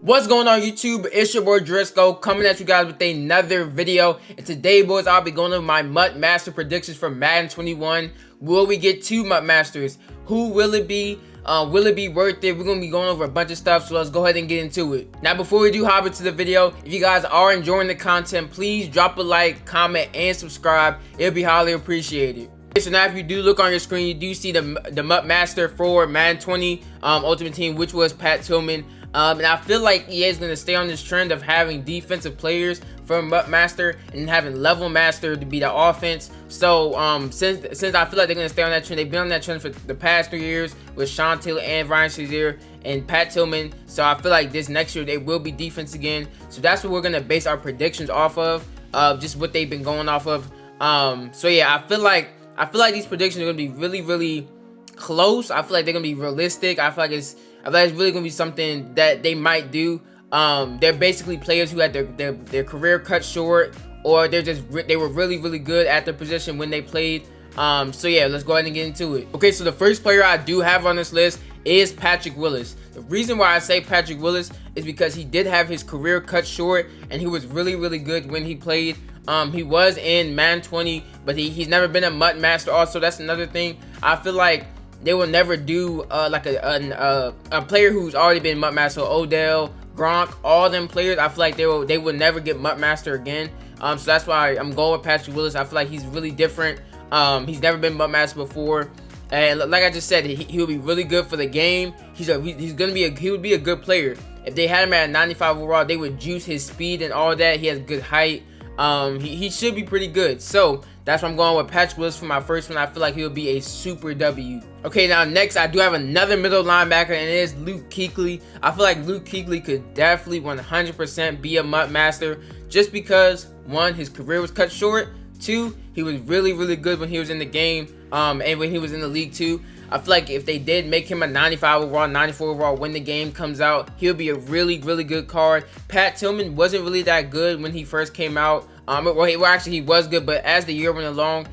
What's going on YouTube? It's your boy Jurisco coming at you guys with another video. And today, boys, I'll be going over my MUT Master predictions for Madden 21. Will we get 2 MUT Masters? Who will it be? Will it be worth it? We're going to be going over a bunch of stuff, so let's go ahead and get into it. Now, before we do hop into the video, if you guys are enjoying the content, please drop a like, comment, and subscribe. It'll be highly appreciated. So now if you do look on your screen, you do see the MUT Master for Madden 20 Ultimate Team, which was Pat Tillman. And I feel like EA is going to stay on this trend of having defensive players from MUT Master and having level master to be the offense. So since I feel like they're going to stay on that trend, they've been on that trend for the past 3 years with Sean Taylor and Ryan Shazier and Pat Tillman. So I feel like this next year they will be defense again. So that's what we're going to base our predictions off of, just what they've been going off of. So yeah, I feel like these predictions are going to be really close. I feel like they're going to be realistic. I feel like it's really going to be something that they might do. They're basically players who had their career cut short, or they were really good at their position when they played. So yeah, let's go ahead and get into it. Okay, so the first player I do have on this list is Patrick Willis. The reason why I say Patrick Willis is because he did have his career cut short, and he was really good when he played. He was in Madden 20, but he's never been a MUT Master. Also, that's another thing. I feel like they will never do like a player who's already been MUT Master. Odell, Gronk, all them players, I feel like they will never get MUT Master again. So that's why I'm going with Patrick Willis. I feel like he's really different. He's never been MUT Master before, and like I just said, he will be really good for the game. He would be a good player. If they had him at 95 overall, they would juice his speed and all that. He has good height. He should be pretty good. So that's why I'm going with Patrick Willis for my first one. I feel like he'll be a super W. Okay, now next I do have another middle linebacker, and it is Luke Kuechly. I feel like Luke Kuechly could definitely 100% be a MUT Master, just because 1, his career was cut short. 2, he was really good when he was in the game, and when he was in the league too. I feel like if they did make him a 95 overall, 94 overall when the game comes out, he'll be a really good card. Pat Tillman wasn't really that good when he first came out. Actually he was good, but as the year went along,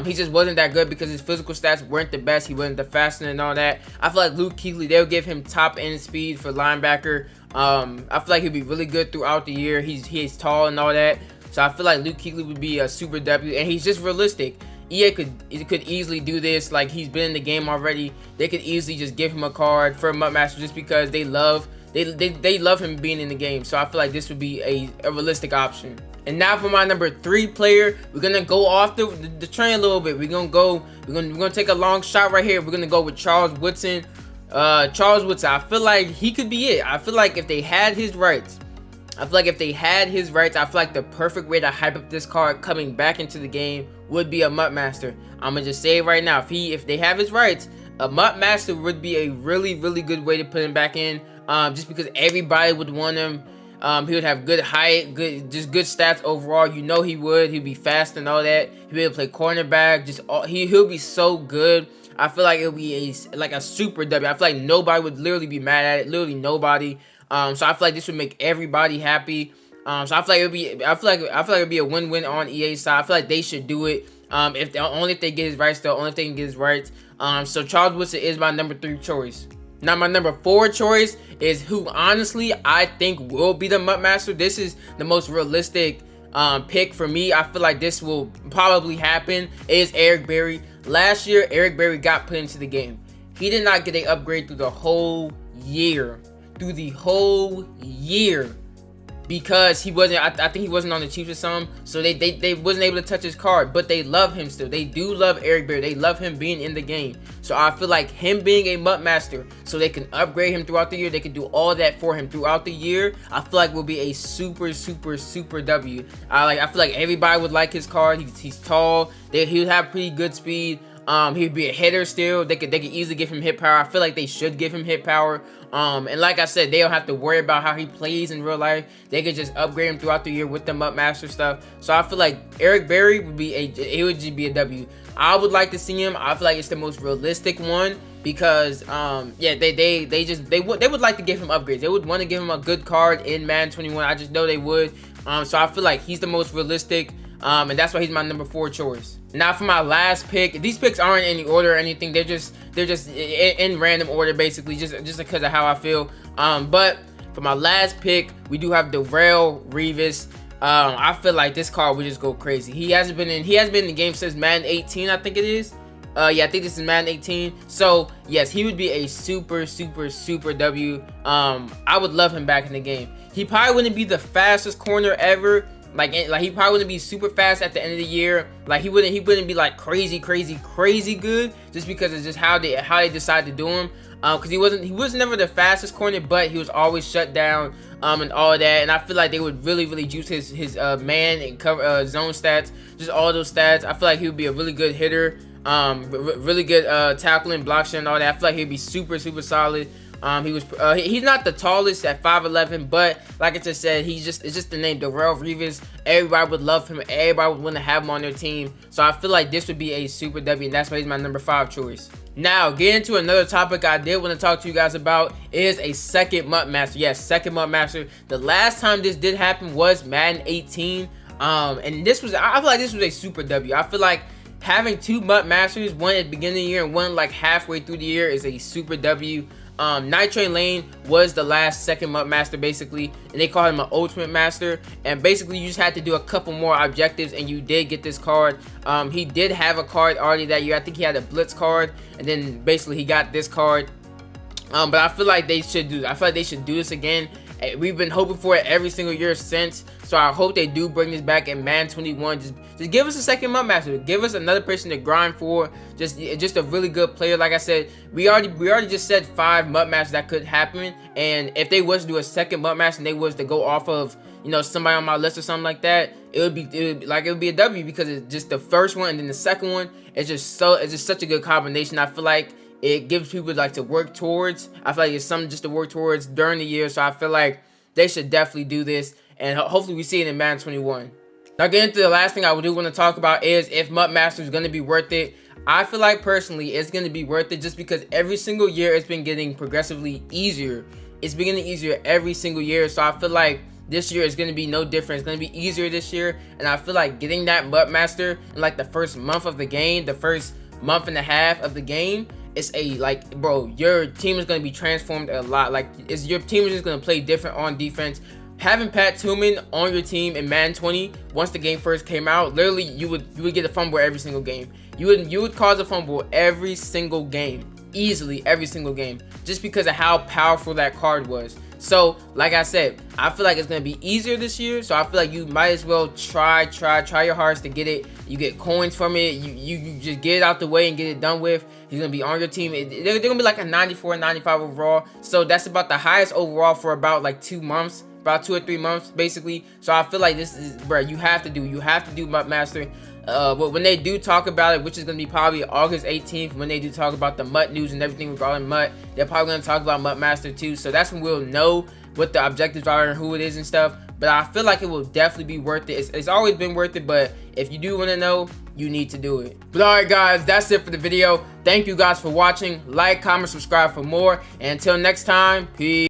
he just wasn't that good because his physical stats weren't the best. He wasn't the fastest and all that. I feel like Luke Kuechly, they'll give him top end speed for linebacker. I feel like he'll be really good throughout the year. He's tall and all that. So I feel like Luke Kuechly would be a super W, and he's just realistic. EA could easily do this. Like, he's been in the game already. They could easily just give him a card for a MUT Master just because they love him being in the game. So I feel like this would be a realistic option. And now for my number 3 player, we're gonna go off the train a little bit. We're gonna take a long shot right here. We're gonna go with Charles Woodson. I feel like he could be it. I feel like if they had his rights, I feel like the perfect way to hype up this card coming back into the game would be a MUT Master. I'm gonna just say it right now. If they have his rights, a MUT Master would be a really good way to put him back in. Just because everybody would want him. He would have good height, good stats overall. You know he would. He'd be fast and all that. He'd be able to play cornerback. He'll be so good. I feel like it'll be like a super W. I feel like nobody would literally be mad at it. Literally nobody. So I feel like this would make everybody happy. So I feel like it'd be a win-win on EA's side. I feel like they should do it. Only if they get his rights, though. Only if they can get his rights. So Charles Woodson is my number 3 choice. Now my number 4 choice is who honestly I think will be the MUT Master. This is the most realistic pick for me. I feel like this will probably happen. Is Eric Berry. Last year, Eric Berry got put into the game. He did not get an upgrade through the whole year. Because he wasn't, I think he wasn't on the Chiefs or something, so they wasn't able to touch his card. But they love him still. They do love Eric Berry. They love him being in the game. So I feel like him being a MUT Master, so they can upgrade him throughout the year. They can do all that for him throughout the year. I feel like will be a super W. I feel like everybody would like his card. He's tall. He would have pretty good speed. He'd be a hitter still. They could easily give him hit power. I feel like they should give him hit power. And like I said, they don't have to worry about how he plays in real life. They could just upgrade him throughout the year with the MUT Master stuff. So I feel like Eric Berry would just be a W. I would like to see him. I feel like it's the most realistic one because yeah, they would like to give him upgrades. They would want to give him a good card in Madden 21. I just know they would. So I feel like he's the most realistic. And that's why he's my number 4 choice. Now for my last pick, these picks aren't in any order or anything. They're just in random order basically, just because of how I feel. But for my last pick, we do have Darrelle Revis. I feel like this card would just go crazy. He hasn't been in the game since Madden 18, I think it is. Yeah, I think this is Madden 18. So yes, he would be a super W. I would love him back in the game. He probably wouldn't be the fastest corner ever. Like he probably wouldn't be super fast at the end of the year. Like he wouldn't be like crazy good, just because it's just how they decide to do him. Because he was never the fastest corner, but he was always shut down and all that. And I feel like they would really juice his man and cover zone stats, just all those stats. I feel like he would be a really good hitter, really good tackling, block shot, and all that. I feel like he'd be super solid. He's not the tallest at 5'11", but like I just said, it's just the name Darrelle Revis. Everybody would love him. Everybody would want to have him on their team. So I feel like this would be a super W, and that's why he's my number 5 choice. Now, getting to another topic I did want to talk to you guys about is a second MUT Master. Yes, second MUT Master. The last time this did happen was Madden 18. And this was, I feel like this was a super W. I feel like having 2 MUT Masters, one at the beginning of the year and one like halfway through the year, is a super W. Night Train Lane was the last second MUT Master basically, and they called him an Ultimate Master, and basically you just had to do a couple more objectives and you did get this card. He did have a card already that year. I think he had a Blitz card, and then basically he got this card. But I feel like they should do this again. We've been hoping for it every single year since, so I hope they do bring this back in Madden 21. Just give us a second MUT Master. Give us another person to grind for. Just a really good player. Like I said, we already just said 5 MUT Masters that could happen, and if they was to do a second MUT Master and they was to go off of, you know, somebody on my list or something like that, it would be a W, because it's just the first one and then the second one. It's just such a good combination. I feel like it gives people like to work towards. I feel like it's something just to work towards during the year. So I feel like they should definitely do this, and hopefully we see it in Madden 21. Now, getting to the last thing I do want to talk about is if MUT Master is going to be worth it. I feel like personally it's going to be worth it, just because every single year it's been getting progressively easier. It's been getting easier every single year. So I feel like this year is going to be no different. It's going to be easier this year, and I feel like getting that MUT Master in like the first month of the game, the first month and a half of the game, it's bro, your team is going to be transformed a lot. Like, your team is just going to play different on defense. Having Pat Tillman on your team in Madden 20, once the game first came out, literally you would get a fumble every single game. You would cause a fumble every single game, easily every single game, just because of how powerful that card was. So, like I said, I feel like it's going to be easier this year, so I feel like you might as well try your hardest to get it. You get coins from it, you just get it out the way and get it done with. He's going to be on your team. They're going to be like a 94, 95 overall, so that's about the highest overall for about like 2 months, about 2 or 3 months basically. So I feel like this is, bro, you have to do MUT Master. But when they do talk about it, which is going to be probably August 18th, when they do talk about the MUT news and everything regarding MUT, they're probably going to talk about MUT Master too. So that's when we'll know what the objectives are and who it is and stuff. But I feel like it will definitely be worth it. It's always been worth it, but if you do want to know, you need to do it. But alright guys, that's it for the video. Thank you guys for watching. Like, comment, subscribe for more. And until next time, peace.